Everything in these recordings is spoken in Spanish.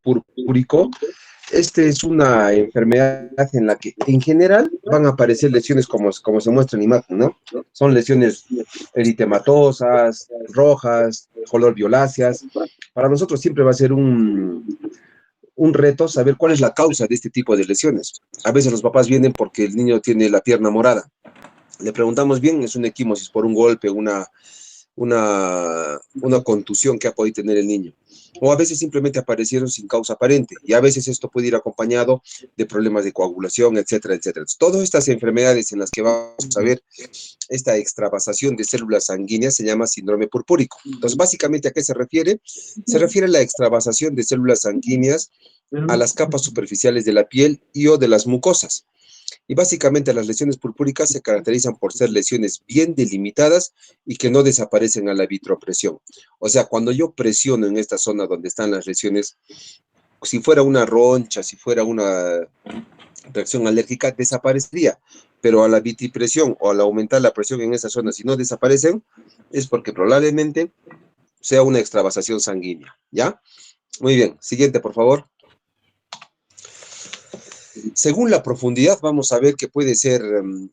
purpúrico, este es una enfermedad en la que en general van a aparecer lesiones como se muestra en la imagen, ¿no? Son lesiones eritematosas, rojas, color violáceas. Para nosotros siempre va a ser un reto saber cuál es la causa de este tipo de lesiones. A veces los papás vienen porque el niño tiene la pierna morada. Le preguntamos bien, es una equimosis por un golpe, una contusión que ha podido tener el niño. O a veces simplemente aparecieron sin causa aparente. Y a veces esto puede ir acompañado de problemas de coagulación, etcétera, etcétera. Todas estas enfermedades en las que vamos a ver esta extravasación de células sanguíneas se llama síndrome purpúrico. Entonces, básicamente, ¿a qué se refiere? Se refiere a la extravasación de células sanguíneas a las capas superficiales de la piel y o de las mucosas. Y básicamente las lesiones purpúricas se caracterizan por ser lesiones bien delimitadas y que no desaparecen a la vitropresión. O sea, cuando yo presiono en esta zona donde están las lesiones, si fuera una roncha, si fuera una reacción alérgica, desaparecería. Pero a la vitripresión o al aumentar la presión en esa zona, si no desaparecen, es porque probablemente sea una extravasación sanguínea. ¿Ya? Muy bien. Siguiente, por favor. Según la profundidad, vamos a ver que puede ser,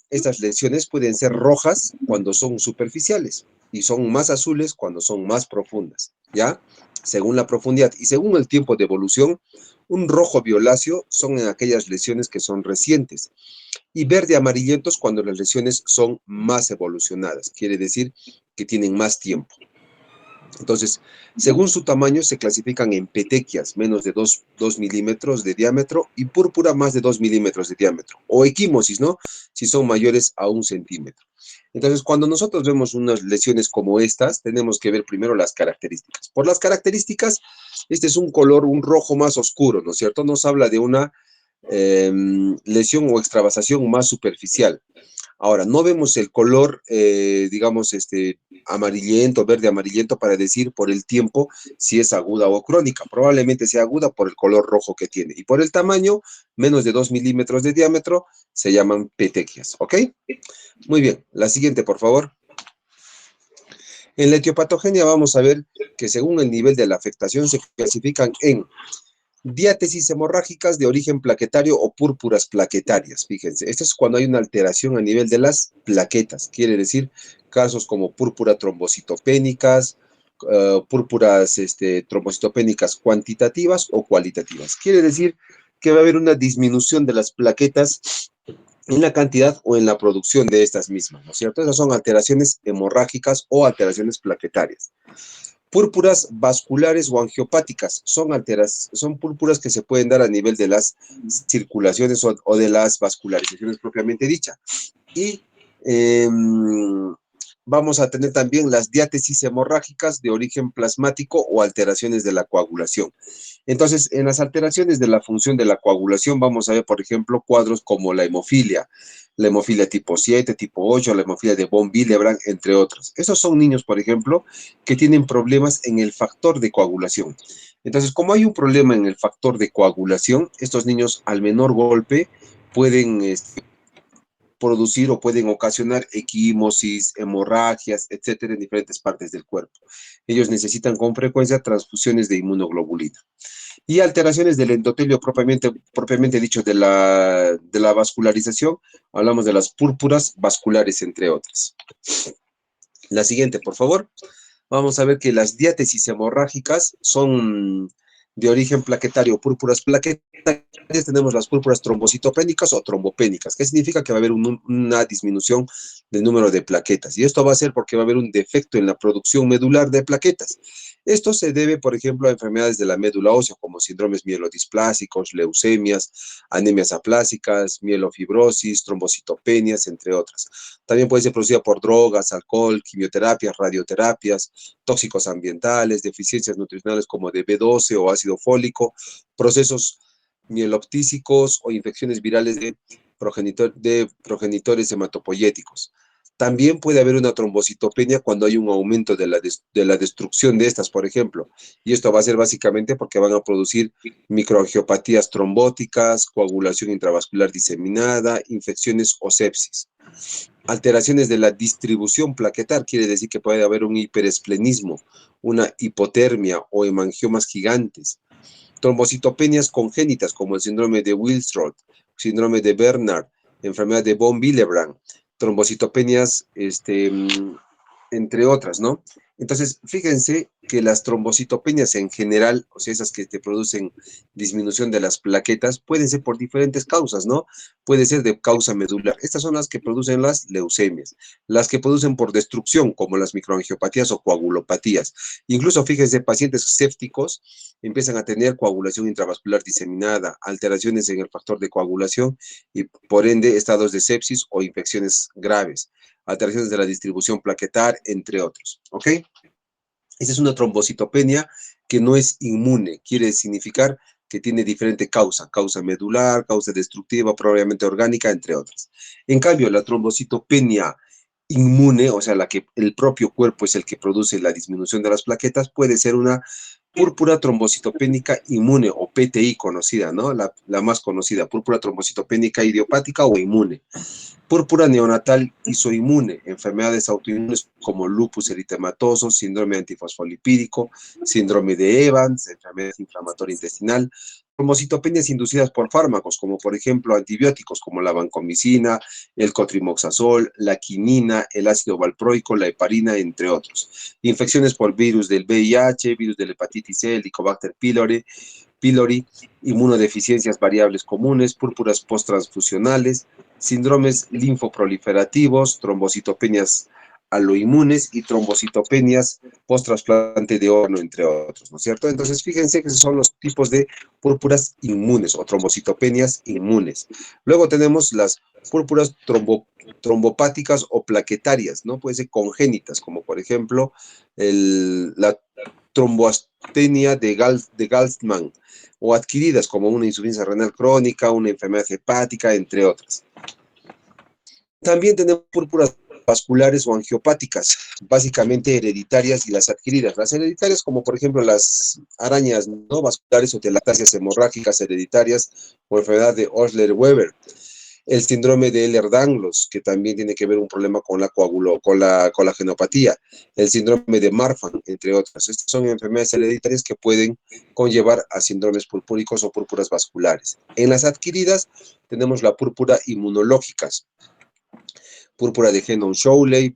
estas lesiones pueden ser rojas cuando son superficiales y son más azules cuando son más profundas, ¿ya? Según la profundidad y según el tiempo de evolución, un rojo violáceo son en aquellas lesiones que son recientes y verde amarillentos cuando las lesiones son más evolucionadas, quiere decir que tienen más tiempo. Entonces, según su tamaño, se clasifican en petequias, menos de 2 milímetros de diámetro, y púrpura, más de 2 milímetros de diámetro, o equimosis, ¿no? Si son mayores a 1 centímetro. Entonces, cuando nosotros vemos unas lesiones como estas, tenemos que ver primero las características. Por las características, este es un color, un rojo más oscuro, ¿no es cierto? Nos habla de una lesión o extravasación más superficial. Ahora, no vemos el color, digamos, amarillento, verde amarillento, para decir por el tiempo si es aguda o crónica. Probablemente sea aguda por el color rojo que tiene. Y por el tamaño, menos de 2 milímetros de diámetro, se llaman petequias. ¿Ok? Muy bien. La siguiente, por favor. En la etiopatogenia vamos a ver que según el nivel de la afectación se clasifican en diátesis hemorrágicas de origen plaquetario o púrpuras plaquetarias. Fíjense, esto es cuando hay una alteración a nivel de las plaquetas. Quiere decir casos como púrpura trombocitopénicas, púrpuras trombocitopénicas cuantitativas o cualitativas. Quiere decir que va a haber una disminución de las plaquetas en la cantidad o en la producción de estas mismas, ¿no es cierto? Esas son alteraciones hemorrágicas o alteraciones plaquetarias. Púrpuras vasculares o angiopáticas son púrpuras que se pueden dar a nivel de las circulaciones o de las vascularizaciones propiamente dicha. Y eh, vamos a tener también las diátesis hemorrágicas de origen plasmático o alteraciones de la coagulación. Entonces, en las alteraciones de la función de la coagulación vamos a ver, por ejemplo, cuadros como la hemofilia tipo 7, tipo 8, la hemofilia de von Willebrand, entre otros. Esos son niños, por ejemplo, que tienen problemas en el factor de coagulación. Entonces, como hay un problema en el factor de coagulación, estos niños al menor golpe pueden producir o pueden ocasionar equimosis, hemorragias, etcétera, en diferentes partes del cuerpo. Ellos necesitan con frecuencia transfusiones de inmunoglobulina. Y alteraciones del endotelio propiamente dicho de la vascularización, hablamos de las púrpuras vasculares, entre otras. La siguiente, por favor. Vamos a ver que las diátesis hemorrágicas son de origen plaquetario, púrpuras plaquetarias. Tenemos las púrpuras trombocitopénicas o trombopénicas, que significa que va a haber una disminución del número de plaquetas. Y esto va a ser porque va a haber un defecto en la producción medular de plaquetas. Esto se debe, por ejemplo, a enfermedades de la médula ósea, como síndromes mielodisplásicos, leucemias, anemias aplásicas, mielofibrosis, trombocitopenias, entre otras. También puede ser producida por drogas, alcohol, quimioterapias, radioterapias, tóxicos ambientales, deficiencias nutricionales como de B12 o ácido fólico, procesos mieloptísicos o infecciones virales de progenitores hematopoyéticos. También puede haber una trombocitopenia cuando hay un aumento de la destrucción de estas, por ejemplo. Y esto va a ser básicamente porque van a producir microangiopatías trombóticas, coagulación intravascular diseminada, infecciones o sepsis. Alteraciones de la distribución plaquetar, quiere decir que puede haber un hiperesplenismo, una hipotermia o hemangiomas gigantes. Trombocitopenias congénitas como el síndrome de Wilstroth, síndrome de Bernard, enfermedad de von Willebrand, trombocitopenias, entre otras, ¿no? Entonces, fíjense que las trombocitopenias en general, o sea, esas que te producen disminución de las plaquetas, pueden ser por diferentes causas, ¿no? Puede ser de causa medular. Estas son las que producen las leucemias, las que producen por destrucción, como las microangiopatías o coagulopatías. Incluso, fíjense, pacientes sépticos empiezan a tener coagulación intravascular diseminada, alteraciones en el factor de coagulación y, por ende, estados de sepsis o infecciones graves, alteraciones de la distribución plaquetar, entre otros, ¿ok? Esa es una trombocitopenia que no es inmune, quiere significar que tiene diferente causa, causa medular, causa destructiva, probablemente orgánica, entre otras. En cambio, la trombocitopenia inmune, o sea, la que el propio cuerpo es el que produce la disminución de las plaquetas, puede ser una púrpura trombocitopénica inmune o PTI conocida, ¿no? La más conocida, púrpura trombocitopénica idiopática o inmune. Púrpura neonatal isoinmune, enfermedades autoinmunes como lupus eritematoso, síndrome antifosfolipídico, síndrome de Evans, enfermedad inflamatoria intestinal, trombocitopenias inducidas por fármacos, como por ejemplo antibióticos como la vancomicina, el cotrimoxazol, la quinina, el ácido valproico, la heparina, entre otros. Infecciones por virus del VIH, virus de la hepatitis C, el Helicobacter pylori, inmunodeficiencias variables comunes, púrpuras posttransfusionales, síndromes linfoproliferativos, trombocitopenias aloinmunes y trombocitopenias post-trasplante de órgano, entre otros, ¿no es cierto? Entonces, fíjense que esos son los tipos de púrpuras inmunes o trombocitopenias inmunes. Luego tenemos las púrpuras trombopáticas o plaquetarias, ¿no? Pueden ser congénitas, como por ejemplo la tromboastenia de Galtman, o adquiridas como una insuficiencia renal crónica, una enfermedad hepática, entre otras. También tenemos púrpuras vasculares o angiopáticas, básicamente hereditarias, y las adquiridas. Las hereditarias, como por ejemplo las arañas no vasculares o telangiectasias hemorrágicas hereditarias o enfermedad de Osler-Weber. El síndrome de Ehlers-Danlos, que también tiene que ver un problema con la colagenopatía, el síndrome de Marfan, entre otras. Estas son enfermedades hereditarias que pueden conllevar a síndromes purpúricos o púrpuras vasculares. En las adquiridas tenemos la púrpura inmunológicas, púrpura de Hennon-Schonleigh,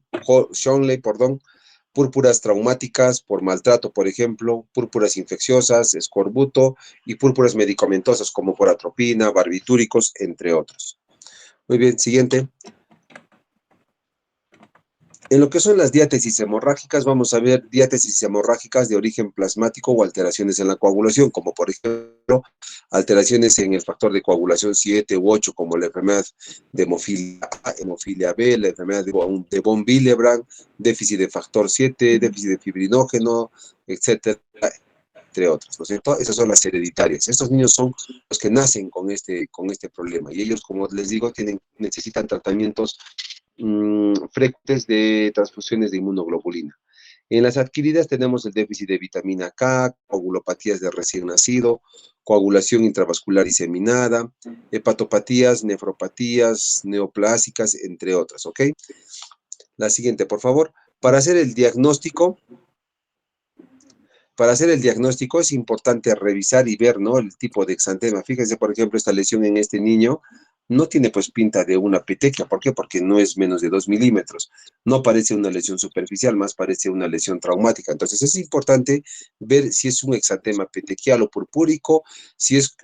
púrpuras traumáticas por maltrato, por ejemplo, púrpuras infecciosas, escorbuto, y púrpuras medicamentosas como por atropina, barbitúricos, entre otros. Muy bien, siguiente. En lo que son las diátesis hemorrágicas, vamos a ver diátesis hemorrágicas de origen plasmático o alteraciones en la coagulación, como por ejemplo, alteraciones en el factor de coagulación 7 u 8, como la enfermedad de hemofilia A, hemofilia B, la enfermedad de von Willebrand, déficit de factor 7, déficit de fibrinógeno, etcétera, entre otros, ¿no es cierto? Esas son las hereditarias. Estos niños son los que nacen con este problema, y ellos, como les digo, necesitan tratamientos frecuentes de transfusiones de inmunoglobulina. En las adquiridas tenemos el déficit de vitamina K, coagulopatías de recién nacido, coagulación intravascular diseminada, hepatopatías, nefropatías, neoplásicas, entre otras, ¿ok? La siguiente, por favor. Para hacer el diagnóstico es importante revisar y ver, ¿no?, el tipo de exantema. Fíjense, por ejemplo, esta lesión en este niño no tiene pues pinta de una petequia. ¿Por qué? Porque no es menos de 2 milímetros. No parece una lesión superficial, más parece una lesión traumática. Entonces es importante ver si es un exantema petequial o purpúrico, si es,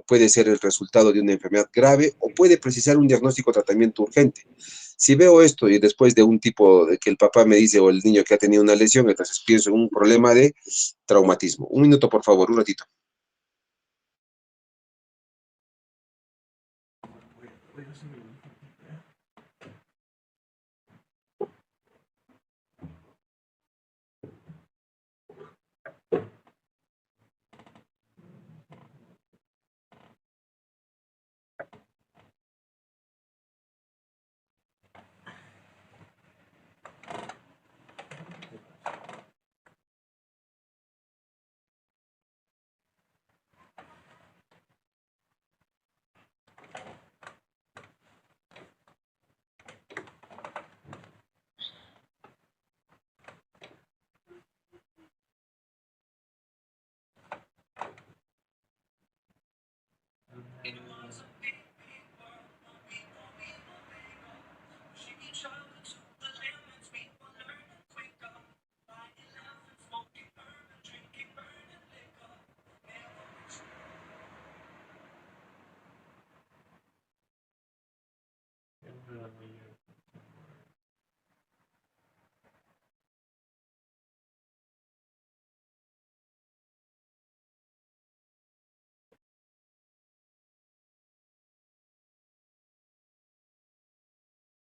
puede ser el resultado de una enfermedad grave o puede precisar un diagnóstico o tratamiento urgente. Si veo esto y después de un tipo de que el papá me dice o el niño que ha tenido una lesión, entonces pienso en un problema de traumatismo. Un minuto, por favor, un ratito.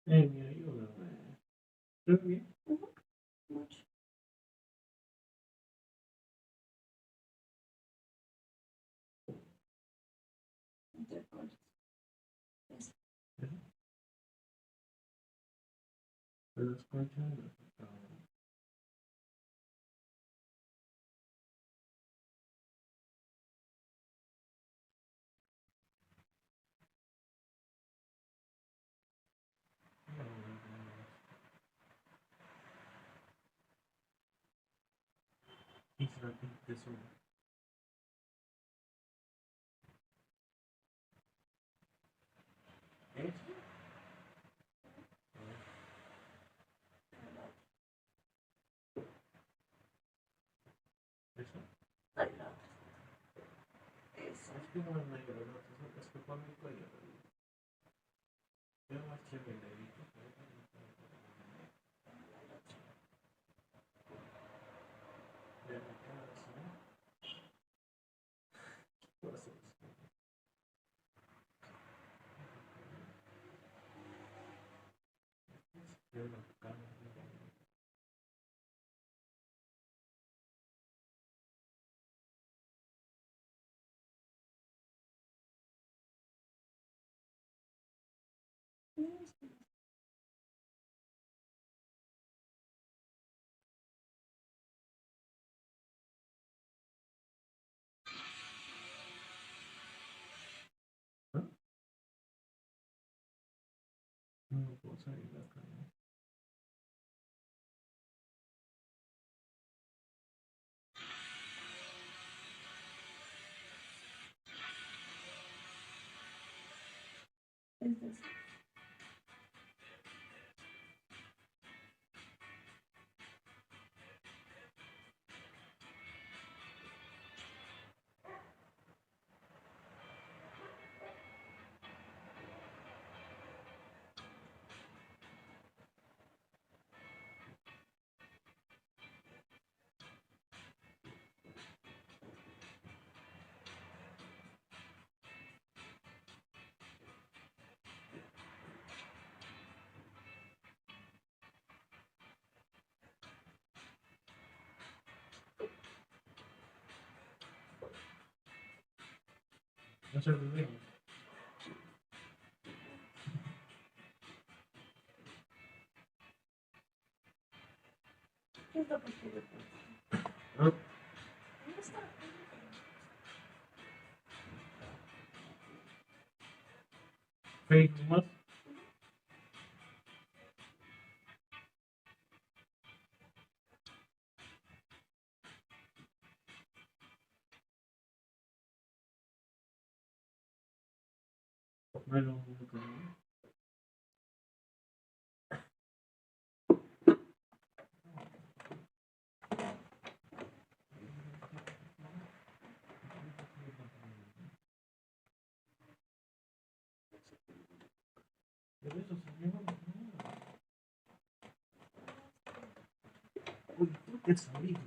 Me ayuda. ¿Estás bien? Mucho. Entre colas. Eso. Pero escucha. Y se la pinta solo. ¿Eso? ¿Eso? Ay, no. Eso. Es que no es negro, ¿no? Es que pone el cuello. Yo más chévere le digo. De la cara, ¿sí? Por eso es. Yo la cara. ¿No? No puedo salir de acá, ¿no? Es eso. No se olviden. ¿Qué es lo que quiere? ¿No? ¿Dónde está? Facebook más. Bueno, pero eso se llama. Uy, ¿por qué salí?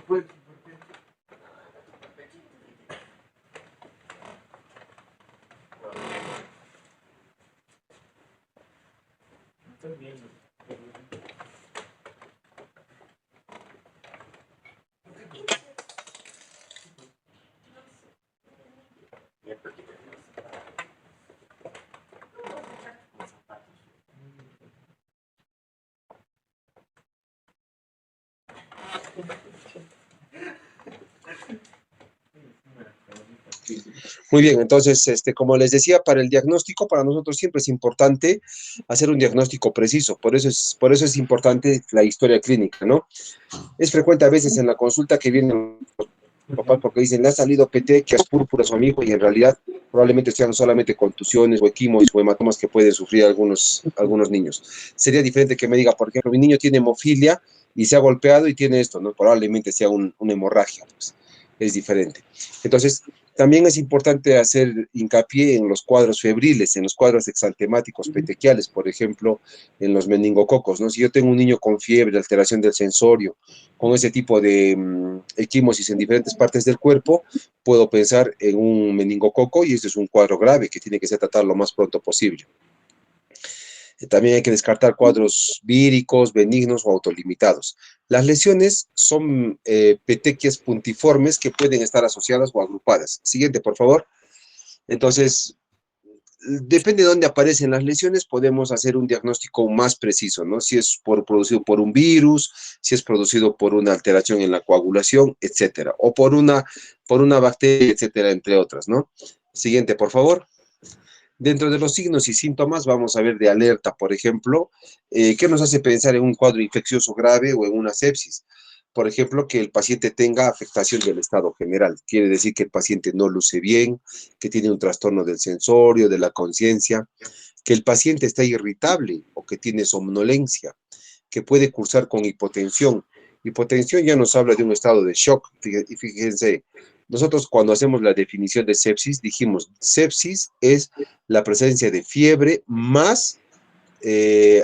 Pues, estoy viendo. Muy bien, entonces, como les decía, para el diagnóstico, para nosotros siempre es importante hacer un diagnóstico preciso, por eso es importante la historia clínica, ¿no? Es frecuente a veces en la consulta que vienen los papás porque dicen, le ha salido petequias púrpuras a su amigo y en realidad probablemente sean solamente contusiones o equimosis o hematomas que pueden sufrir algunos niños. Sería diferente que me diga, por ejemplo, mi niño tiene hemofilia y se ha golpeado y tiene esto, ¿no? Probablemente sea una hemorragia, pues es diferente. Entonces, también es importante hacer hincapié en los cuadros febriles, en los cuadros exantemáticos petequiales, por ejemplo, en los meningococos, ¿no? Si yo tengo un niño con fiebre, alteración del sensorio, con ese tipo de equimosis en diferentes partes del cuerpo, puedo pensar en un meningococo y este es un cuadro grave que tiene que ser tratado lo más pronto posible. También hay que descartar cuadros víricos, benignos o autolimitados. Las lesiones son petequias puntiformes que pueden estar asociadas o agrupadas. Siguiente, por favor. Entonces, depende de dónde aparecen las lesiones, podemos hacer un diagnóstico más preciso, ¿no? Si es producido por un virus, si es producido por una alteración en la coagulación, etcétera, o por una bacteria, etcétera, entre otras, ¿no? Siguiente, por favor. Dentro de los signos y síntomas vamos a ver de alerta, por ejemplo, ¿qué nos hace pensar en un cuadro infeccioso grave o en una sepsis? Por ejemplo, que el paciente tenga afectación del estado general. Quiere decir que el paciente no luce bien, que tiene un trastorno del sensorio, de la conciencia, que el paciente está irritable o que tiene somnolencia, que puede cursar con hipotensión. Hipotensión ya nos habla de un estado de shock. Y fíjense, nosotros cuando hacemos la definición de sepsis, dijimos, sepsis es la presencia de fiebre más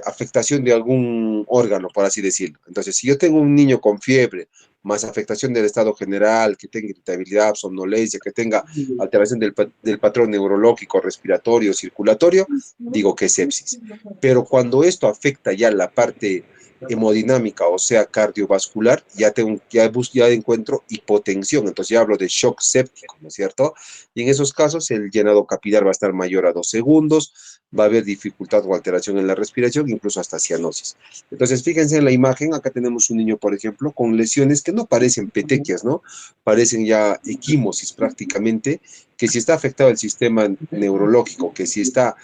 afectación de algún órgano, por así decirlo. Entonces, si yo tengo un niño con fiebre, más afectación del estado general, que tenga irritabilidad, somnolencia, que tenga alteración del patrón neurológico, respiratorio, circulatorio, digo que es sepsis. Pero cuando esto afecta ya la parte hemodinámica, o sea, cardiovascular, ya encuentro hipotensión, entonces ya hablo de shock séptico, ¿no es cierto? Y en esos casos el llenado capilar va a estar mayor a 2 segundos, va a haber dificultad o alteración en la respiración, incluso hasta cianosis. Entonces, fíjense en la imagen, acá tenemos un niño, por ejemplo, con lesiones que no parecen petequias, ¿no? Parecen ya equimosis prácticamente, que si está afectado el sistema neurológico, que si ha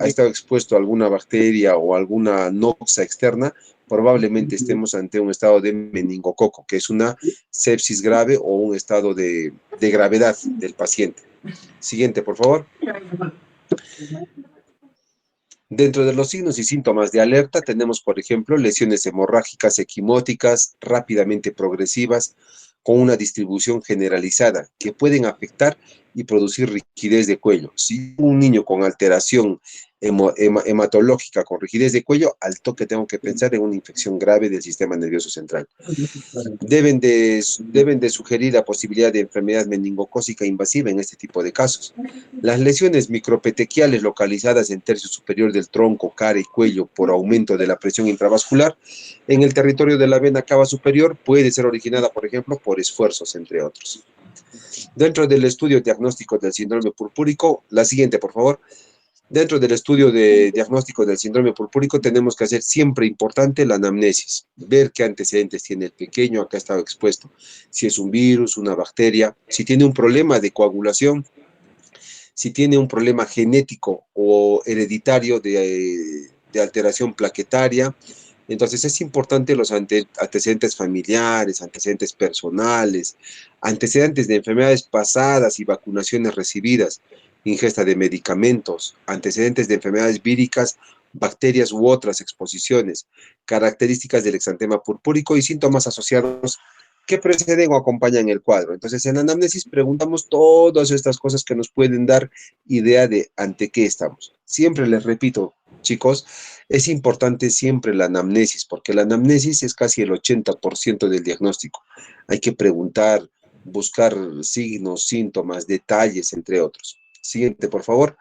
estado expuesto a alguna bacteria o alguna noxa externa, probablemente estemos ante un estado de meningococo, que es una sepsis grave o un estado de gravedad del paciente. Siguiente, por favor. Dentro de los signos y síntomas de alerta tenemos, por ejemplo, lesiones hemorrágicas equimóticas rápidamente progresivas con una distribución generalizada que pueden afectar y producir rigidez de cuello. Si un niño con alteración hematológica con rigidez de cuello, al toque tengo que pensar en una infección grave del sistema nervioso central. Deben de sugerir la posibilidad de enfermedad meningocócica invasiva en este tipo de casos. Las lesiones micropetequiales localizadas en tercio superior del tronco, cara y cuello por aumento de la presión intravascular en el territorio de la vena cava superior puede ser originada, por ejemplo, por esfuerzos, entre otros. Dentro del estudio diagnóstico del síndrome purpúrico, la siguiente, por favor. Dentro del estudio de diagnóstico del síndrome purpúrico tenemos que hacer siempre importante la anamnesis, ver qué antecedentes tiene el pequeño, acá estaba expuesto, si es un virus, una bacteria, si tiene un problema de coagulación, si tiene un problema genético o hereditario de alteración plaquetaria. Entonces es importante los antecedentes familiares, antecedentes personales, antecedentes de enfermedades pasadas y vacunaciones recibidas, ingesta de medicamentos, antecedentes de enfermedades víricas, bacterias u otras exposiciones, características del exantema purpúrico y síntomas asociados que preceden o acompañan el cuadro. Entonces, en la anamnesis preguntamos todas estas cosas que nos pueden dar idea de ante qué estamos. Siempre les repito, chicos, es importante siempre la anamnesis, porque la anamnesis es casi el 80% del diagnóstico. Hay que preguntar, buscar signos, síntomas, detalles, entre otros. Siguiente, por favor.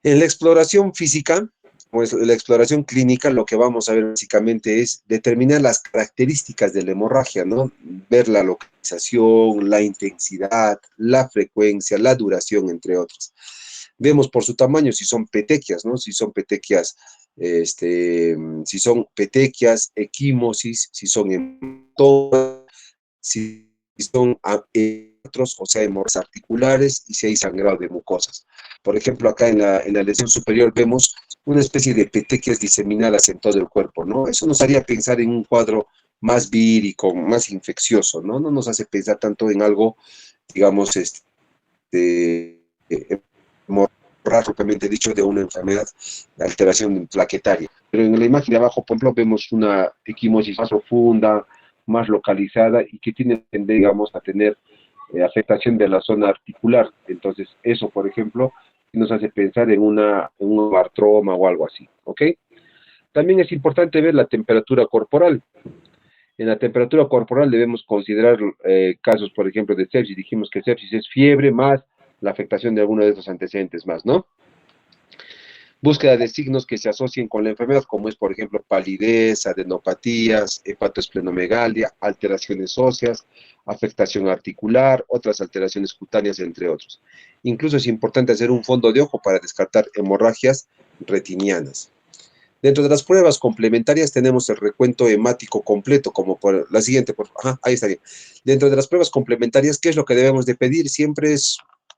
En la exploración física, pues la exploración clínica, lo que vamos a ver básicamente es determinar las características de la hemorragia, ¿no? Ver la localización, la intensidad, la frecuencia, la duración, entre otras. Vemos por su tamaño si son petequias, ¿no? Si son petequias, si son petequias, equimosis, si son hematomas, si son otros, o sea, hemorragias articulares y si hay sangrado de mucosas. Por ejemplo, acá en la lesión superior vemos una especie de petequias diseminadas en todo el cuerpo, ¿no? Eso nos haría pensar en un cuadro más vírico, más infeccioso, ¿no? No nos hace pensar tanto en algo, digamos, propiamente dicho, de una enfermedad de alteración plaquetaria. Pero en la imagen de abajo, por ejemplo, vemos una equimosis más profunda, más localizada y que tiene, digamos, a tener afectación de la zona articular. Entonces, eso, por ejemplo, nos hace pensar en un artroma o algo así, ¿ok? También es importante ver la temperatura corporal. En la temperatura corporal debemos considerar casos, por ejemplo, de sepsis. Dijimos que sepsis es fiebre más la afectación de alguno de estos antecedentes más, ¿no? Búsqueda de signos que se asocien con la enfermedad, como es, por ejemplo, palidez, adenopatías, hepatoesplenomegalia, alteraciones óseas, afectación articular, otras alteraciones cutáneas, entre otros. Incluso es importante hacer un fondo de ojo para descartar hemorragias retinianas. Dentro de las pruebas complementarias tenemos el recuento hemático completo, como por la siguiente, ahí está bien. Dentro de las pruebas complementarias, ¿qué es lo que debemos de pedir? Siempre es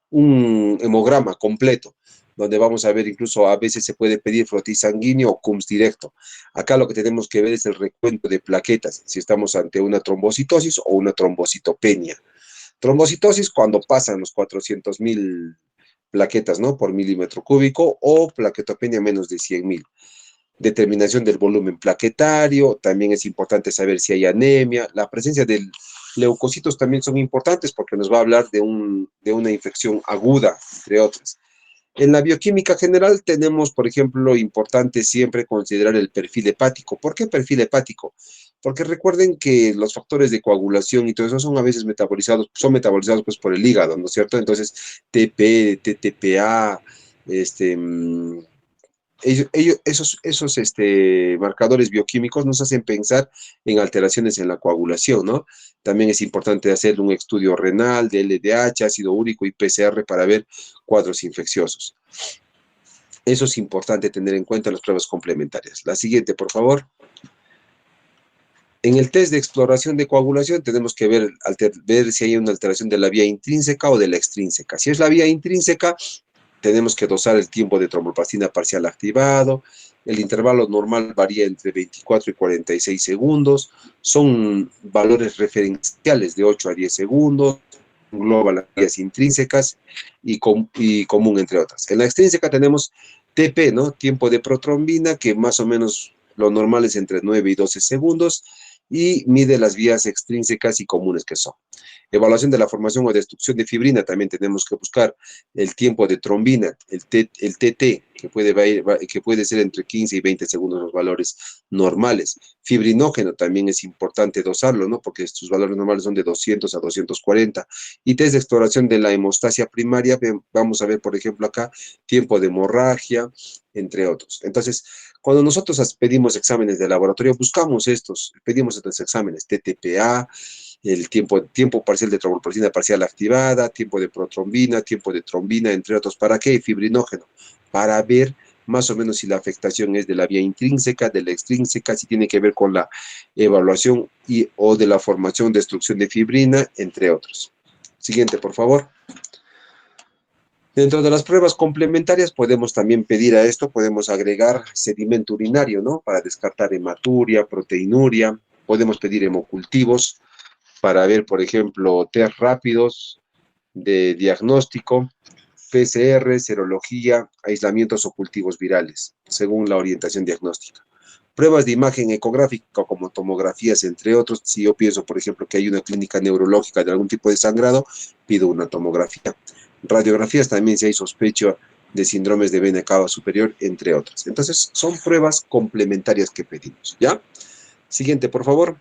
un hemograma completo, donde vamos a ver, incluso a veces se puede pedir frotis sanguíneo o CUMS directo. Acá lo que tenemos que ver es el recuento de plaquetas, si estamos ante una trombocitosis o una trombocitopenia. Trombocitosis cuando pasan los 400.000 plaquetas, ¿no? Por milímetro cúbico, o plaquetopenia menos de 100.000. Determinación del volumen plaquetario, también es importante saber si hay anemia, la presencia de leucocitos también son importantes porque nos va a hablar de una infección aguda, entre otras. En la bioquímica general tenemos, por ejemplo, importante siempre considerar el perfil hepático. ¿Por qué perfil hepático? Porque recuerden que los factores de coagulación y todo eso son a veces son metabolizados pues por el hígado, ¿no es cierto? Entonces, TP, TTPA, este, esos marcadores bioquímicos nos hacen pensar en alteraciones en la coagulación, ¿no? También es importante hacer un estudio renal, de LDH, ácido úrico y PCR para ver cuadros infecciosos. Eso es importante tener en cuenta en las pruebas complementarias. La siguiente, por favor. En el test de exploración de coagulación tenemos que ver si hay una alteración de la vía intrínseca o de la extrínseca. Si es la vía intrínseca, tenemos que dosar el tiempo de tromboplastina parcial activado. El intervalo normal varía entre 24 y 46 segundos. Son valores referenciales de 8 a 10 segundos. Engloba las vías intrínsecas y común, entre otras. En la extrínseca tenemos TP, ¿no? Tiempo de protrombina, que más o menos lo normal es entre 9 y 12 segundos, y mide las vías extrínsecas y comunes que son. Evaluación de la formación o destrucción de fibrina, también tenemos que buscar el tiempo de trombina, el TT, que puede ser entre 15 y 20 segundos los valores normales. Fibrinógeno también es importante dosarlo, ¿no? Porque sus valores normales son de 200 a 240. Y test de exploración de la hemostasia primaria, vamos a ver, por ejemplo, acá, tiempo de hemorragia, entre otros. Entonces, cuando nosotros pedimos exámenes de laboratorio, pedimos estos exámenes, TTPA, el tiempo parcial de tromboplastina parcial activada, tiempo de protrombina, tiempo de trombina, entre otros. ¿Para qué? Fibrinógeno. Para ver más o menos si la afectación es de la vía intrínseca, de la extrínseca, si tiene que ver con la evaluación o de la formación, destrucción de fibrina, entre otros. Siguiente, por favor. Dentro de las pruebas complementarias podemos también pedir a esto, podemos agregar sedimento urinario, ¿no? Para descartar hematuria, proteinuria. Podemos pedir hemocultivos para ver, por ejemplo, test rápidos de diagnóstico, PCR, serología, aislamientos o cultivos virales, según la orientación diagnóstica. Pruebas de imagen ecográfica como tomografías, entre otros. Si yo pienso, por ejemplo, que hay una clínica neurológica de algún tipo de sangrado, pido una tomografía. Radiografías también si hay sospecha de síndromes de vena cava superior, entre otras. Entonces, son pruebas complementarias que pedimos, ¿ya? Siguiente, por favor.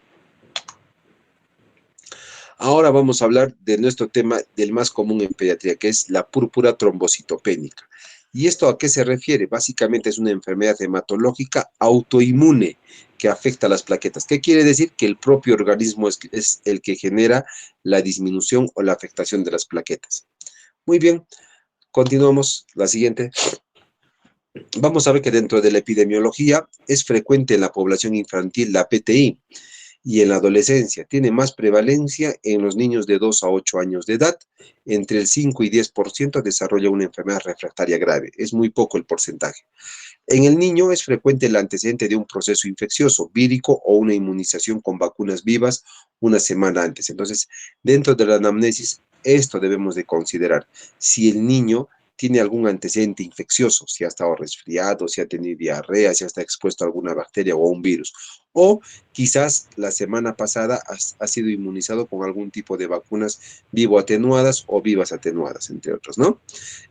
Ahora vamos a hablar de nuestro tema del más común en pediatría, que es la púrpura trombocitopénica. ¿Y esto a qué se refiere? Básicamente es una enfermedad hematológica autoinmune que afecta a las plaquetas. ¿Qué quiere decir? Que el propio organismo es el que genera la disminución o la afectación de las plaquetas. Muy bien. Continuamos, la siguiente. Vamos a ver que dentro de la epidemiología es frecuente en la población infantil la PTI y en la adolescencia. Tiene más prevalencia en los niños de 2 a 8 años de edad. Entre el 5 y 10% desarrolla una enfermedad refractaria grave. Es muy poco el porcentaje. En el niño es frecuente el antecedente de un proceso infeccioso, vírico o una inmunización con vacunas vivas una semana antes. Entonces, dentro de la anamnesis, esto debemos de considerar. Si el niño tiene algún antecedente infeccioso, si ha estado resfriado, si ha tenido diarrea, si ha estado expuesto a alguna bacteria o a un virus, o quizás la semana pasada ha sido inmunizado con algún tipo de vacunas vivo atenuadas o vivas atenuadas, entre otros, ¿no?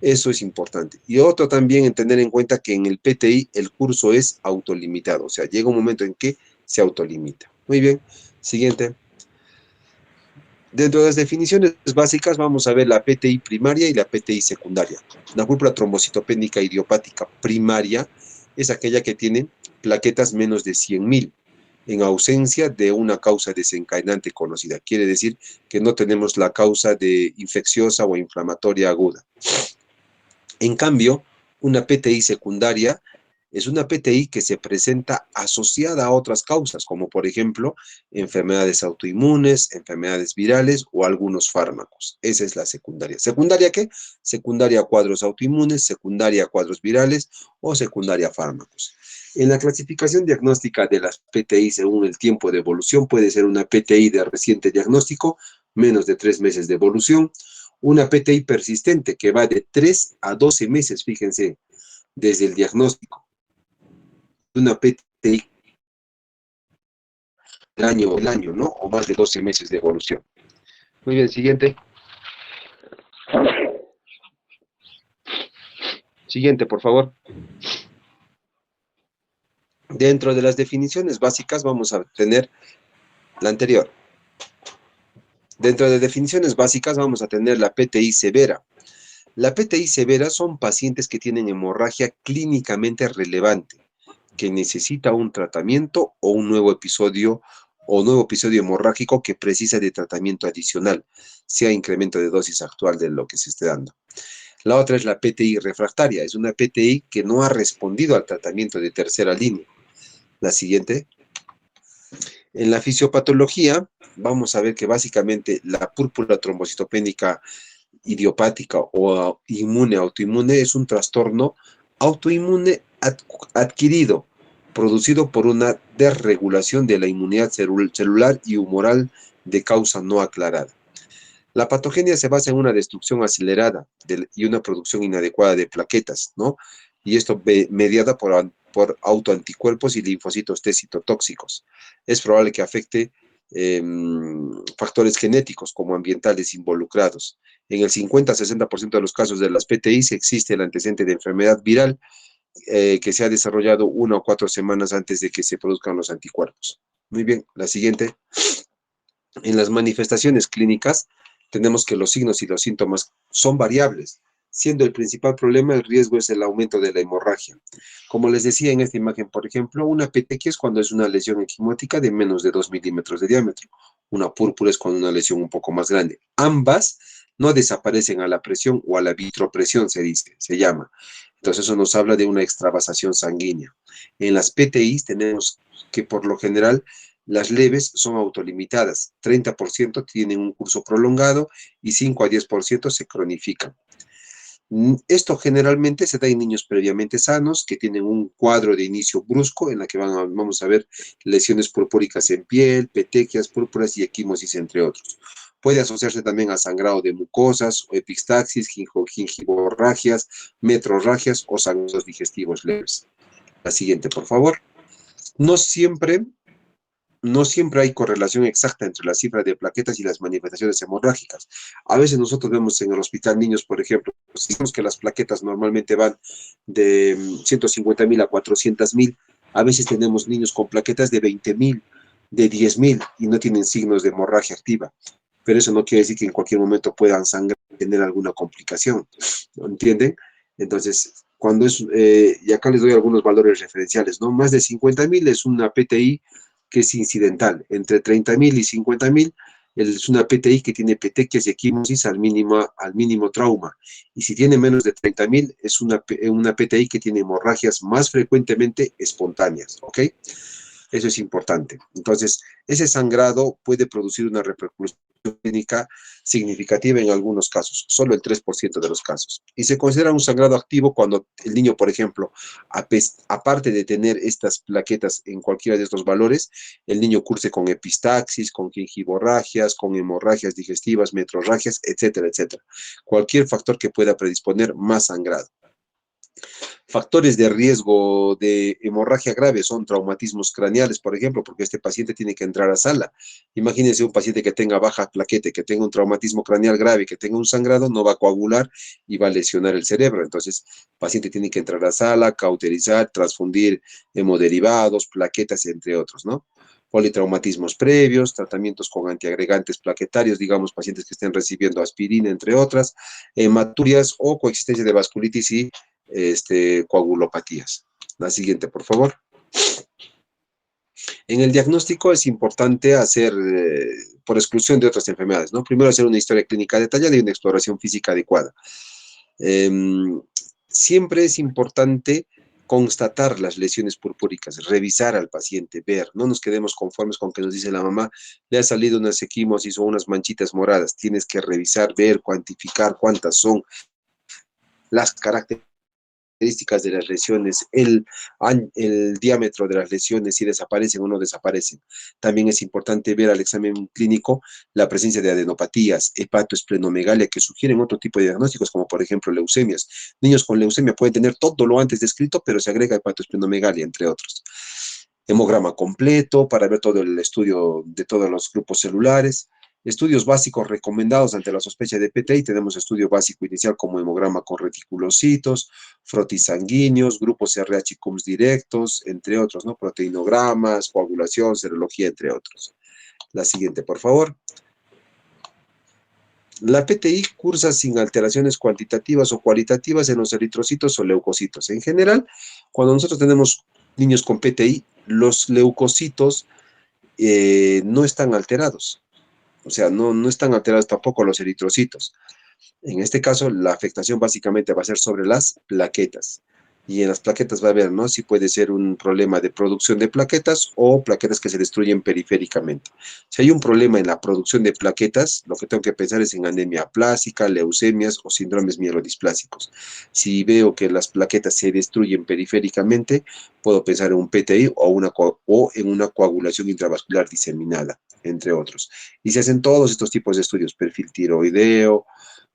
Eso es importante. Y otro también en tener en cuenta que en el PTI el curso es autolimitado, o sea, llega un momento en que se autolimita. Muy bien, siguiente. Dentro de las definiciones básicas vamos a ver la PTI primaria y la PTI secundaria. La púrpura trombocitopénica idiopática primaria es aquella que tiene plaquetas menos de 100.000 en ausencia de una causa desencadenante conocida. Quiere decir que no tenemos la causa de infecciosa o inflamatoria aguda. En cambio, una PTI secundaria es una PTI que se presenta asociada a otras causas, como por ejemplo enfermedades autoinmunes, enfermedades virales o algunos fármacos. Esa es la secundaria. ¿Secundaria qué? Secundaria a cuadros autoinmunes, secundaria a cuadros virales o secundaria a fármacos. En la clasificación diagnóstica de las PTI según el tiempo de evolución puede ser una PTI de reciente diagnóstico, menos de 3 meses de evolución, una PTI persistente que va de 3 a 12 meses, fíjense, desde el diagnóstico. Una PTI el año, ¿no? O más de 12 meses de evolución. Muy bien, siguiente. Siguiente, por favor. Dentro de las definiciones básicas vamos a tener la anterior. Dentro de definiciones básicas vamos a tener la PTI severa. La PTI severa son pacientes que tienen hemorragia clínicamente relevante, que necesita un tratamiento o un nuevo episodio hemorrágico que precisa de tratamiento adicional, sea incremento de dosis actual de lo que se esté dando. La otra es la PTI refractaria, es una PTI que no ha respondido al tratamiento de tercera línea. La siguiente. En la fisiopatología vamos a ver que básicamente la púrpura trombocitopénica idiopática o inmune, autoinmune, es un trastorno autoinmune adquirido, producido por una desregulación de la inmunidad celular y humoral de causa no aclarada. La patogenia se basa en una destrucción acelerada y una producción inadecuada de plaquetas, ¿no? Y esto mediada por autoanticuerpos y linfocitos T citotóxicos. Es probable que afecte factores genéticos como ambientales involucrados. En el 50-60% de los casos de las PTI existe el antecedente de enfermedad viral que se ha desarrollado 1 o 4 semanas antes de que se produzcan los anticuerpos. Muy bien, la siguiente. En las manifestaciones clínicas tenemos que los signos y los síntomas son variables, siendo el principal problema el riesgo es el aumento de la hemorragia. Como les decía en esta imagen, por ejemplo, una petequia es cuando es una lesión equimótica de menos de 2 milímetros de diámetro. Una púrpura es cuando una lesión un poco más grande. Ambas no desaparecen a la presión o a la vitropresión, se llama. Entonces eso nos habla de una extravasación sanguínea. En las PTIs tenemos que por lo general las leves son autolimitadas, 30% tienen un curso prolongado y 5 a 10% se cronifican. Esto generalmente se da en niños previamente sanos que tienen un cuadro de inicio brusco en la que vamos a ver lesiones purpúricas en piel, petequias, púrpuras y equimosis, entre otros. Puede asociarse también a sangrado de mucosas, o epistaxis, gingivorragias, metrorragias o sangrados digestivos leves. La siguiente, por favor. No siempre hay correlación exacta entre la cifra de plaquetas y las manifestaciones hemorrágicas. A veces nosotros vemos en el hospital niños, por ejemplo, si vemos que las plaquetas normalmente van de 150.000 a 400.000, a veces tenemos niños con plaquetas de 20.000, de 10.000 y no tienen signos de hemorragia activa. Pero eso no quiere decir que en cualquier momento puedan sangrar y tener alguna complicación, ¿no entienden? Entonces, cuando es, y acá les doy algunos valores referenciales, ¿no? Más de 50.000 es una PTI que es incidental. Entre 30.000 y 50.000 Es una PTI que tiene petequias y equimosis al mínimo trauma. Y si tiene menos de 30.000, es una PTI que tiene hemorragias más frecuentemente espontáneas, ¿ok? Eso es importante. Entonces, ese sangrado puede producir una repercusión clínica significativa en algunos casos, solo el 3% de los casos. Y se considera un sangrado activo cuando el niño, por ejemplo, aparte de tener estas plaquetas en cualquiera de estos valores, el niño curse con epistaxis, con gingivorragias, con hemorragias digestivas, metrorragias, etcétera, etcétera. Cualquier factor que pueda predisponer más sangrado. Factores de riesgo de hemorragia grave son traumatismos craneales, por ejemplo, porque este paciente tiene que entrar a sala. Imagínense un paciente que tenga baja plaqueta, que tenga un traumatismo craneal grave, que tenga un sangrado, no va a coagular y va a lesionar el cerebro. Entonces, el paciente tiene que entrar a sala, cauterizar, transfundir hemoderivados, plaquetas, entre otros, ¿no? Politraumatismos previos, tratamientos con antiagregantes plaquetarios, digamos, pacientes que estén recibiendo aspirina, entre otras, hematurias o coexistencia de vasculitis y coagulopatías. La siguiente, por favor. En el diagnóstico es importante hacer, por exclusión de otras enfermedades, ¿no? Primero hacer una historia clínica detallada y una exploración física adecuada. Siempre es importante constatar las lesiones purpúricas, revisar al paciente, ver, no nos quedemos conformes con que nos dice la mamá, le ha salido unas equimosis o unas manchitas moradas, tienes que revisar, ver, cuantificar cuántas son, las características de las lesiones, el diámetro de las lesiones, si desaparecen o no desaparecen. También es importante ver al examen clínico la presencia de adenopatías, hepatoesplenomegalia, que sugieren otro tipo de diagnósticos, como por ejemplo leucemias. Niños con leucemia pueden tener todo lo antes descrito, pero se agrega hepatoesplenomegalia, entre otros. Hemograma completo para ver todo el estudio de todos los grupos celulares. Estudios básicos recomendados ante la sospecha de PTI. Tenemos estudio básico inicial como hemograma con reticulocitos, frotis sanguíneos, grupos RH y CUMS directos, entre otros, ¿no? Proteinogramas, coagulación, serología, entre otros. La siguiente, por favor. La PTI cursa sin alteraciones cuantitativas o cualitativas en los eritrocitos o leucocitos. En general, cuando nosotros tenemos niños con PTI, los leucocitos no están alterados. O sea, no están alterados tampoco los eritrocitos. En este caso, la afectación básicamente va a ser sobre las plaquetas. Y en las plaquetas va a haber, ¿no? Si puede ser un problema de producción de plaquetas o plaquetas que se destruyen periféricamente. Si hay un problema en la producción de plaquetas, lo que tengo que pensar es en anemia aplásica, leucemias o síndromes mielodisplásicos. Si veo que las plaquetas se destruyen periféricamente, puedo pensar en un PTI o en una coagulación intravascular diseminada, entre otros. Y se hacen todos estos tipos de estudios, perfil tiroideo,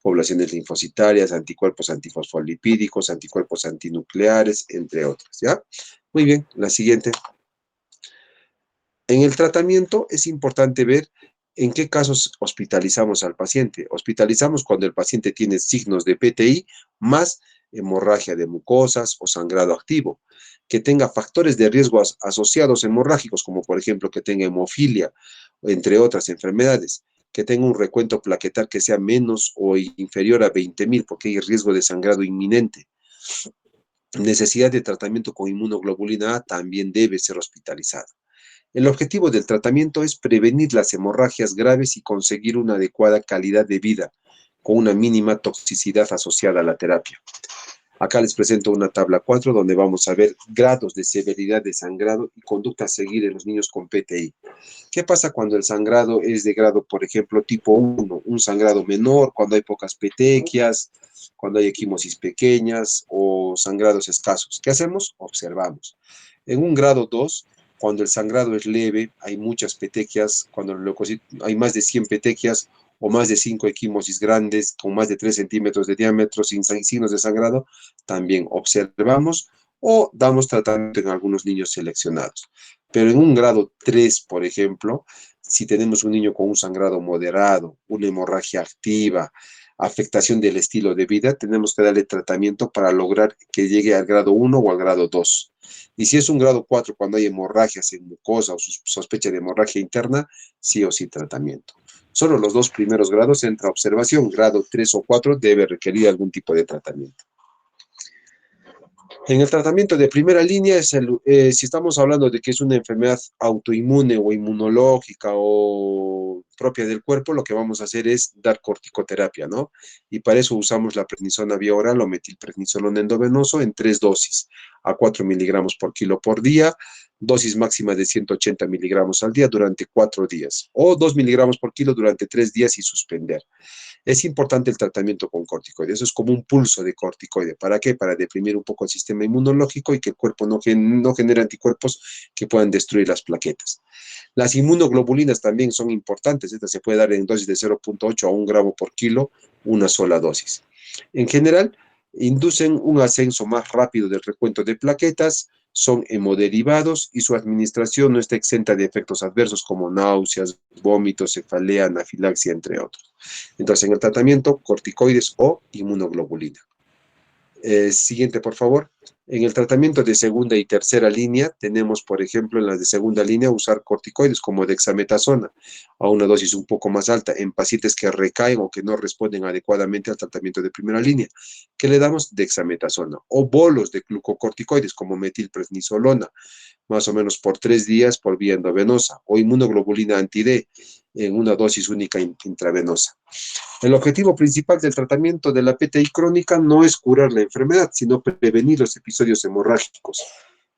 poblaciones linfocitarias, anticuerpos antifosfolipídicos, anticuerpos antinucleares, entre otras, ¿ya? Muy bien, la siguiente. En el tratamiento es importante ver en qué casos hospitalizamos al paciente. Hospitalizamos cuando el paciente tiene signos de PTI más hemorragia de mucosas o sangrado activo, que tenga factores de riesgo asociados hemorrágicos, como por ejemplo que tenga hemofilia, entre otras enfermedades, que tenga un recuento plaquetar que sea menos o inferior a 20.000, porque hay riesgo de sangrado inminente. Necesidad de tratamiento con inmunoglobulina A también debe ser hospitalizado. El objetivo del tratamiento es prevenir las hemorragias graves y conseguir una adecuada calidad de vida con una mínima toxicidad asociada a la terapia. Acá les presento una tabla 4 donde vamos a ver grados de severidad de sangrado y conducta a seguir en los niños con PTI. ¿Qué pasa cuando el sangrado es de grado, por ejemplo, tipo 1? Un sangrado menor, cuando hay pocas petequias, cuando hay equimosis pequeñas o sangrados escasos. ¿Qué hacemos? Observamos. En un grado 2, cuando el sangrado es leve, hay muchas petequias, cuando hay más de 100 petequias o más de 5 equimosis grandes, con más de 3 centímetros de diámetro, sin signos de sangrado, también observamos o damos tratamiento en algunos niños seleccionados. Pero en un grado 3, por ejemplo, si tenemos un niño con un sangrado moderado, una hemorragia activa, afectación del estilo de vida, tenemos que darle tratamiento para lograr que llegue al grado 1 o al grado 2. Y si es un grado 4, cuando hay hemorragias en mucosa o sospecha de hemorragia interna, sí o sí tratamiento. Solo los 2 primeros grados entra observación, grado 3 o 4 debe requerir algún tipo de tratamiento. En el tratamiento de primera línea, si estamos hablando de que es una enfermedad autoinmune o inmunológica o propia del cuerpo, lo que vamos a hacer es dar corticoterapia, ¿no? Y para eso usamos la prednisona vía oral o metilprednisolona endovenoso en 3 dosis, a 4 miligramos por kilo por día, dosis máxima de 180 miligramos al día durante 4 días, o 2 miligramos por kilo durante 3 días y suspender. Es importante el tratamiento con corticoides. Eso es como un pulso de corticoide. ¿Para qué? Para deprimir un poco el sistema inmunológico y que el cuerpo no genere anticuerpos que puedan destruir las plaquetas. Las inmunoglobulinas también son importantes. Esta se puede dar en dosis de 0,8 a 1 gramo por kilo, una sola dosis. En general, inducen un ascenso más rápido del recuento de plaquetas, son hemoderivados y su administración no está exenta de efectos adversos como náuseas, vómitos, cefalea, anafilaxia, entre otros. Entonces, en el tratamiento, corticoides o inmunoglobulina. Siguiente, por favor. En el tratamiento de segunda y tercera línea, tenemos, por ejemplo, en las de segunda línea, usar corticoides como dexametasona a una dosis un poco más alta en pacientes que recaen o que no responden adecuadamente al tratamiento de primera línea, que le damos dexametasona, o bolos de glucocorticoides como metilprednisolona, más o menos por 3 días por vía endovenosa, o inmunoglobulina anti-D en una dosis única intravenosa. El objetivo principal del tratamiento de la PTI crónica no es curar la enfermedad, sino prevenir los episodios hemorrágicos,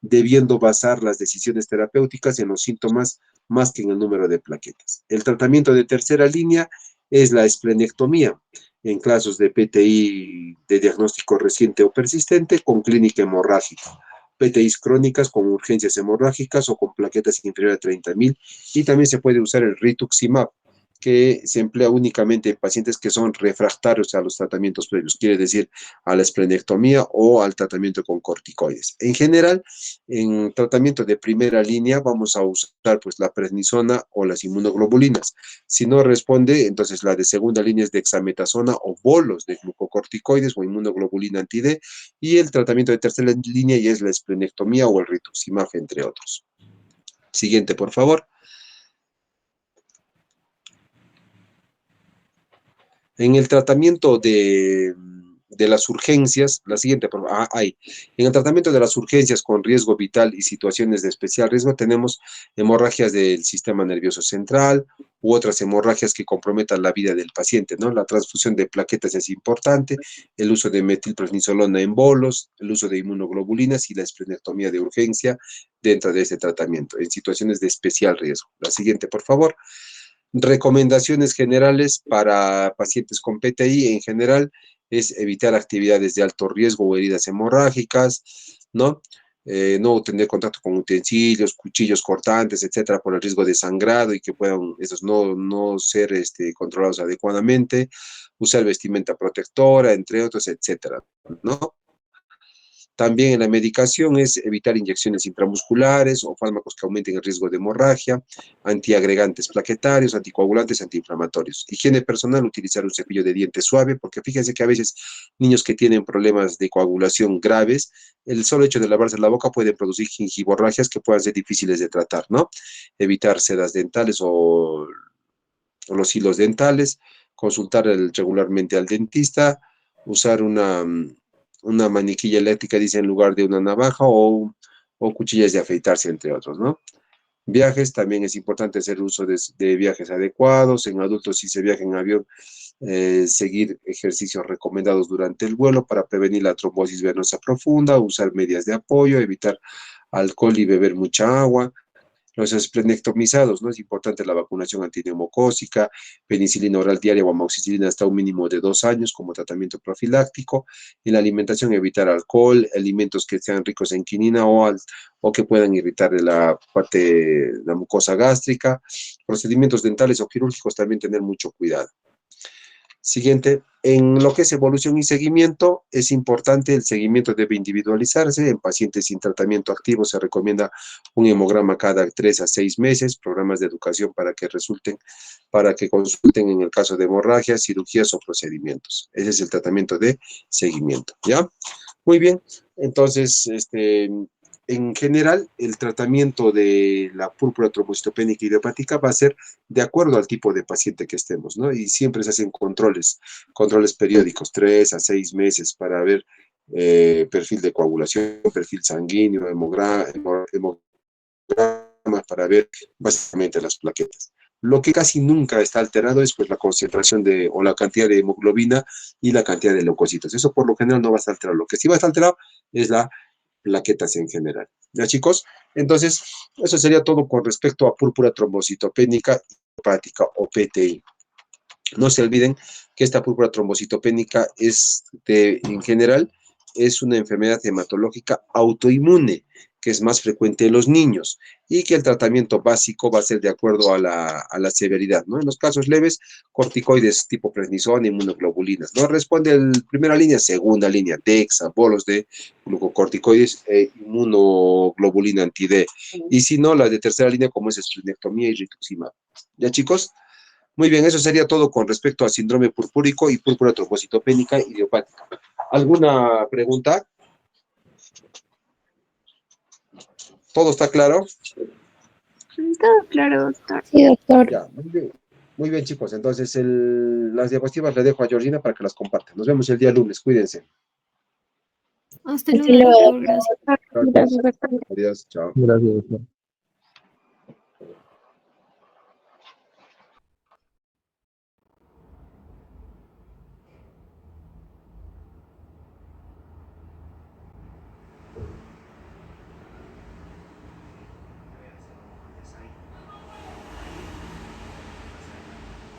debiendo basar las decisiones terapéuticas en los síntomas más que en el número de plaquetas. El tratamiento de tercera línea es la esplenectomía, en casos de PTI de diagnóstico reciente o persistente con clínica hemorrágica, PTIs crónicas con urgencias hemorrágicas o con plaquetas inferiores a 30.000, y también se puede usar el rituximab, que se emplea únicamente en pacientes que son refractarios a los tratamientos previos, quiere decir a la esplenectomía o al tratamiento con corticoides. En general, en tratamiento de primera línea vamos a usar pues la prednisona o las inmunoglobulinas. Si no responde, entonces la de segunda línea es dexametasona o bolos de glucocorticoides o inmunoglobulina anti-D, y el tratamiento de tercera línea ya es la esplenectomía o el rituximab, entre otros. Siguiente, por favor. En el tratamiento de las urgencias, la siguiente, en el tratamiento de las urgencias con riesgo vital y situaciones de especial riesgo, tenemos hemorragias del sistema nervioso central u otras hemorragias que comprometan la vida del paciente, ¿no? La transfusión de plaquetas es importante, el uso de metilprednisolona en bolos, el uso de inmunoglobulinas y la esplenectomía de urgencia dentro de este tratamiento, en situaciones de especial riesgo. La siguiente, por favor. Recomendaciones generales para pacientes con PTI en general es evitar actividades de alto riesgo o heridas hemorrágicas, ¿no? No tener contacto con utensilios, cuchillos cortantes, etcétera, por el riesgo de sangrado y que puedan esos no ser controlados adecuadamente, usar vestimenta protectora, entre otros, etcétera, ¿no? También en la medicación es evitar inyecciones intramusculares o fármacos que aumenten el riesgo de hemorragia, antiagregantes plaquetarios, anticoagulantes, antiinflamatorios. Higiene personal, utilizar un cepillo de dientes suave, porque fíjense que a veces niños que tienen problemas de coagulación graves, el solo hecho de lavarse la boca puede producir gingivorragias que puedan ser difíciles de tratar, ¿no? Evitar sedas dentales o los hilos dentales, consultar regularmente al dentista, usar una maniquilla eléctrica, dice, en lugar de una navaja o cuchillas de afeitarse, entre otros, ¿no? Viajes, también es importante hacer uso de viajes adecuados. En adultos, si se viaja en avión, seguir ejercicios recomendados durante el vuelo para prevenir la trombosis venosa profunda, usar medias de apoyo, evitar alcohol y beber mucha agua. Los esplenectomizados, ¿no? Es importante la vacunación antineumocócica, penicilina oral diaria o amoxicilina hasta un mínimo de 2 años como tratamiento profiláctico. En la alimentación, evitar alcohol, alimentos que sean ricos en quinina o que puedan irritar la parte de la mucosa gástrica. Procedimientos dentales o quirúrgicos, también tener mucho cuidado. Siguiente, en lo que es evolución y seguimiento, es importante, el seguimiento debe individualizarse. En pacientes sin tratamiento activo se recomienda un hemograma cada 3 a 6 meses, programas de educación para que consulten en el caso de hemorragias, cirugías o procedimientos. Ese es el tratamiento de seguimiento, ¿ya? Muy bien, entonces, en general, el tratamiento de la púrpura trombocitopénica idiopática va a ser de acuerdo al tipo de paciente que estemos, ¿no? Y siempre se hacen controles periódicos, 3 a 6 meses, para ver perfil de coagulación, perfil sanguíneo, hemograma para ver básicamente las plaquetas. Lo que casi nunca está alterado es pues la concentración o la cantidad de hemoglobina y la cantidad de leucocitos. Eso por lo general no va a estar alterado. Lo que sí va a estar alterado es la plaquetas en general. ¿Ya, chicos? Entonces, eso sería todo con respecto a púrpura trombocitopénica hepática o PTI. No se olviden que esta púrpura trombocitopénica en general, es una enfermedad hematológica autoinmune, que es más frecuente en los niños, y que el tratamiento básico va a ser de acuerdo a la severidad, ¿no? En los casos leves, corticoides tipo prednisona, inmunoglobulinas, ¿no? Responde el primera línea, segunda línea, DEXA, bolos de glucocorticoides e inmunoglobulina anti-D. Y si no, la de tercera línea, como es esplenectomía y rituximab. ¿Ya, chicos? Muy bien, eso sería todo con respecto al síndrome purpúrico y púrpura trombocitopénica idiopática. ¿Alguna pregunta? ¿Todo está claro? Todo claro, doctor. Sí, doctor. Ya, muy bien, chicos. Entonces, las diapositivas le dejo a Georgina para que las comparta. Nos vemos el día lunes. Cuídense. Hasta Hasta luego, luego, doctor. Gracias. Chao, chao. Gracias, doctor. Adiós. Chao. Gracias, doctor.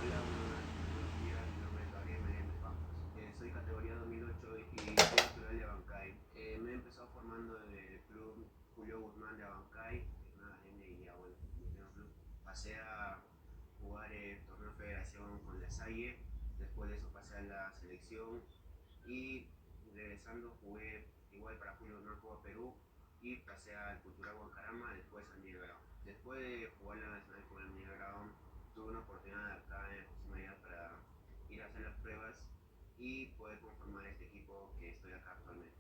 Hola, buenos días. Mi nombre es Gabriel Meléndez Campos. Soy categoría 2008 y soy natural de Abancay. Me he empezado formando en el club Julio Guzmán de Abancay, una academia y ya bueno, en el club pasé a jugar el torneo de federación con la Salle. Después de eso pasé a la selección y regresando jugué igual para Julio Guzmán, jugó a Perú y pasé al Cultural Guancarama, después a Niagara. Después de jugar la nacional con el Niagara, tuve una oportunidad acá en José María para ir a hacer las pruebas y poder conformar este equipo que estoy acá actualmente.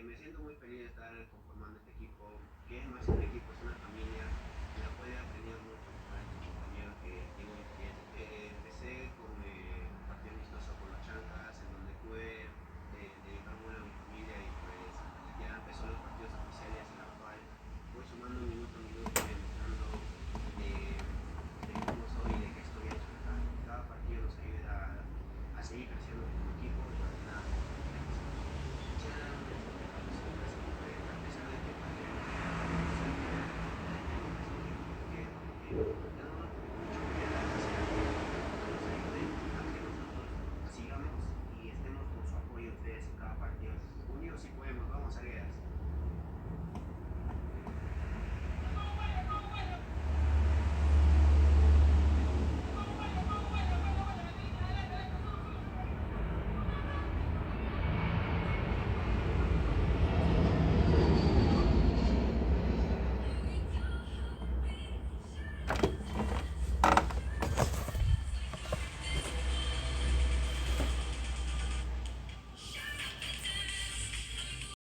Me siento muy feliz de estar conformando este equipo, que es más que un equipo, es una familia, en la cual he aprendido mucho con estos compañeros que tengo en cliente. Empecé con un partido amistoso con los Chancas, en donde pude dedicarme a mi familia y pues ya empezó los partidos oficiales en la cual voy sumando minuto y demostrando de cómo soy y de qué estoy hecho. Cada partido nos ayuda a seguir creciendo como equipo y pues nada, a pesar de que